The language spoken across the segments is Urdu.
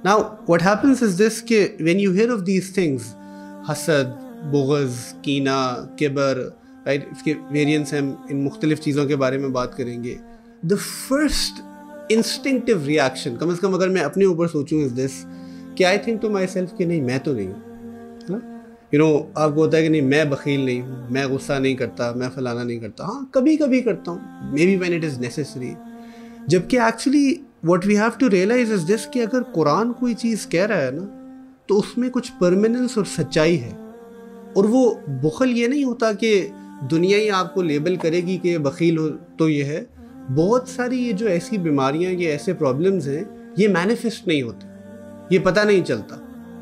Now what happens is this کہ when you hear of these things, حسد, بغض, کینہ, کبر, رائٹ, اس کے ویریئنٹس ہم ان مختلف چیزوں کے بارے میں بات کریں گے. دا فرسٹ انسٹنکٹیو ریئیکشن, کم از کم اگر میں اپنے اوپر سوچوں, از دس کہ I think to myself کہ نہیں میں تو نہیں ہوں. آپ کو ہوتا ہے کہ نہیں میں بخیل نہیں ہوں, میں غصہ نہیں کرتا, میں فلانا نہیں کرتا. ہاں کبھی کبھی کرتا ہوں, may be when it is necessary. جبکہ actually what we have to realise is this کہ اگر قرآن کوئی چیز کہہ رہا ہے نا تو اس میں کچھ پرماننس اور سچائی ہے. اور وہ بخل یہ نہیں ہوتا کہ دنیا ہی آپ کو لیبل کرے گی کہ بخیل ہو تو یہ ہے. بہت ساری یہ جو ایسی بیماریاں, یہ ایسے پرابلمز ہیں, یہ مینیفیسٹ نہیں ہوتے, یہ پتہ نہیں چلتا.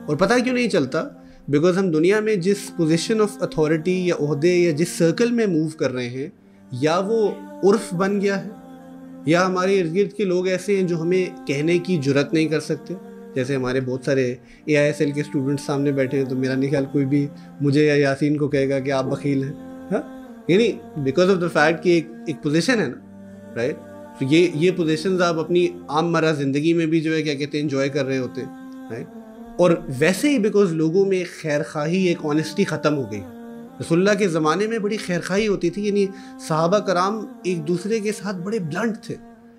اور پتہ کیوں نہیں چلتا؟ بیکاز ہم دنیا میں جس پوزیشن آف اتھارٹی یا عہدے یا جس سرکل میں موو کر رہے ہیں, یا وہ عرف بن گیا ہے, یا ہمارے ارد گرد کے لوگ ایسے ہیں جو ہمیں کہنے کی جرت نہیں کر سکتے. جیسے ہمارے بہت سارے AISL کے اسٹوڈنٹس سامنے بیٹھے ہیں, تو میرا نہیں خیال کوئی بھی مجھے یا یاسین کو کہے گا کہ آپ بخیل ہیں. ہاں یعنی بیکاز آف دا فیکٹ کہ ایک پوزیشن ہے نا, رائٹ. تو یہ پوزیشنز آپ اپنی عام مرہ زندگی میں بھی جو ہے کیا کہتے ہیں انجوائے کر رہے ہوتے ہیں, رائٹ. اور ویسے ہی بیکاز لوگوں میں خیر خواہی, ایک آنیسٹی ختم ہو گئی. رسول اللہ کے زمانے میں بڑی خیر خواہی ہوتی تھی, یعنی صحابہ کرام ایک دوسرے کے ساتھ بڑے بلنٹ تھے,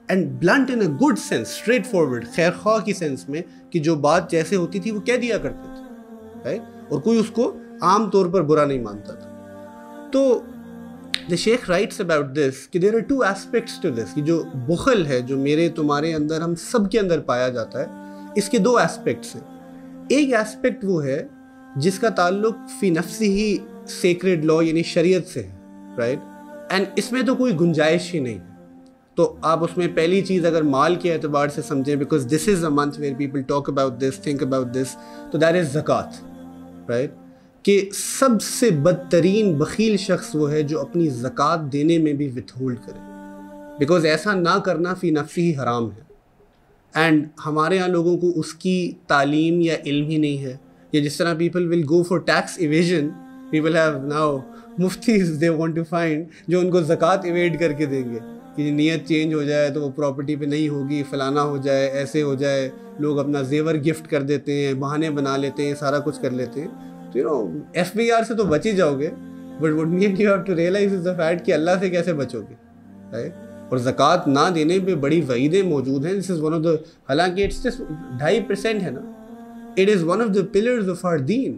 and blunt in a good sense, straight forward, خیر خواہ کی سینس میں, کہ جو بات جیسے ہوتی تھی وہ کہہ دیا کرتے تھے, رائٹ. اور کوئی اس کو عام طور پر برا نہیں مانتا تھا. تو the Sheikh writes about this کہ there are two aspects to this, کہ جو بخل ہے جو میرے تمہارے اندر, ہم سب کے اندر پایا جاتا ہے, اس کے دو ایسپیکٹس ہیں. ایک ایسپیکٹ وہ ہے جس کا تعلق فی نفسی ہی سیکریڈ لا یعنی شریعت سے ہے, رائٹ. اینڈ اس میں تو کوئی گنجائش ہی نہیں. تو آپ اس میں پہلی چیز اگر مال کے اعتبار سے سمجھیں, because this is a month where people talk about this, think about this, تو دیٹ از زکوٰۃ, رائٹ. کہ سب سے بدترین بخیل شخص وہ ہے جو اپنی زکوٰۃ دینے میں بھی وتھ ہولڈ کرے, بیکاز ایسا نہ کرنا فی نفسی ہی حرام ہے. اینڈ ہمارے یہاں لوگوں کو اس کی تعلیم یا علم ہی نہیں ہے. یا جس طرح people will go for tax evasion, people have now مفتیز دے وانٹ ٹو فائنڈ جو ان کو زکوٰۃ ایویڈ کر کے دیں گے, کہ نیت چینج ہو جائے تو وہ پراپرٹی پہ نہیں ہوگی, فلانا ہو جائے, ایسے ہو جائے. لوگ اپنا زیور گفٹ کر دیتے ہیں, بہانے بنا لیتے ہیں, سارا کچھ کر لیتے ہیں. تو FBR سے تو بچ ہی جاؤ گے, but what man you have to realise is the fact کہ اللہ سے کیسے بچو گے, رائٹ. اور زکوٰۃ نہ دینے پہ بڑی وعیدیں موجود ہیں. دس از ون آف دا, حالانکہ اٹس جسٹ 2.5% ہے نا, it is one of the pillars of our deen,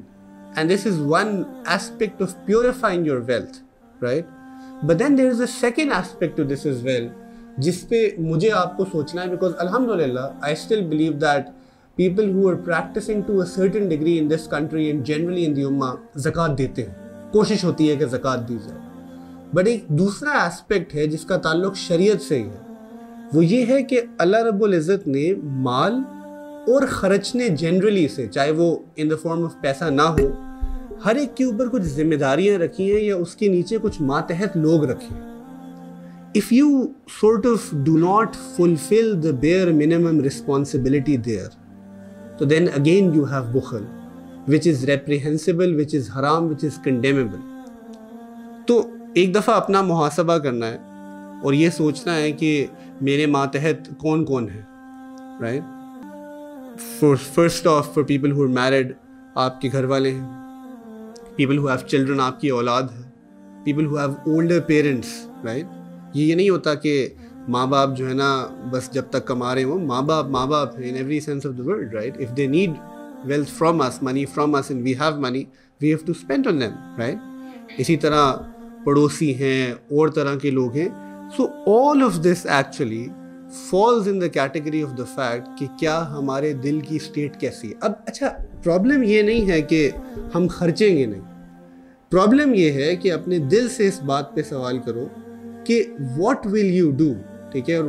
and this is one aspect of purifying your wealth, right. But then there is a second aspect to this as well, جس پہ مجھے آپ کو سوچنا ہے, بیکاز الحمد للہ I still believe that people who are practicing to a certain degree in this country and generally in the ummah زکوٰۃ دیتے ہیں, کوشش ہوتی ہے کہ زکوٰۃ دی جائے. بٹ ایک دوسرا اسپیکٹ ہے جس کا تعلق شریعت سے ہی ہے, وہ یہ ہے کہ اللہ رب العزت نے مال اور خرچنے جنرلی سے, چاہے وہ ان دا فارم آف پیسہ نہ ہو, ہر ایک کے اوپر کچھ ذمہ داریاں رکھی ہیں یا اس کے نیچے کچھ ماتحت لوگ رکھے ہیں. If you sort of do not fulfill the bare minimum responsibility there, so then again you have بخل, which is reprehensible, which is haram, which is condemnable. تو ایک دفعہ اپنا محاسبہ کرنا ہے اور یہ سوچنا ہے کہ میرے ماتحت کون کون ہے, right. First of for people who are married, آپ کے گھر والے ہیں. پیپل who have children, آپ کی اولاد ہے. People who have older parents, right. یہ نہیں ہوتا کہ ماں باپ جو ہے نا بس جب تک کما رہے ہوں, ماں باپ ہیں in every sense of the word, right. If they need wealth from us, money from us, and we have money, we have to spend on them, right. اسی طرح پڑوسی ہیں, اور طرح کے لوگ ہیں. So all of this actually falls in the category of the fact کہ کیا ہمارے دل کی state کیسی ہے. اب اچھا پرابلم یہ نہیں ہے کہ ہم خرچیں گے نہیں, پرابلم یہ ہے کہ اپنے دل سے اس بات پہ سوال کرو کہ what will you do, ٹھیک ہے. اور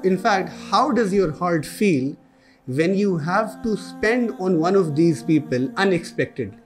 in fact how does your heart feel when you have to spend on one of these people unexpectedly,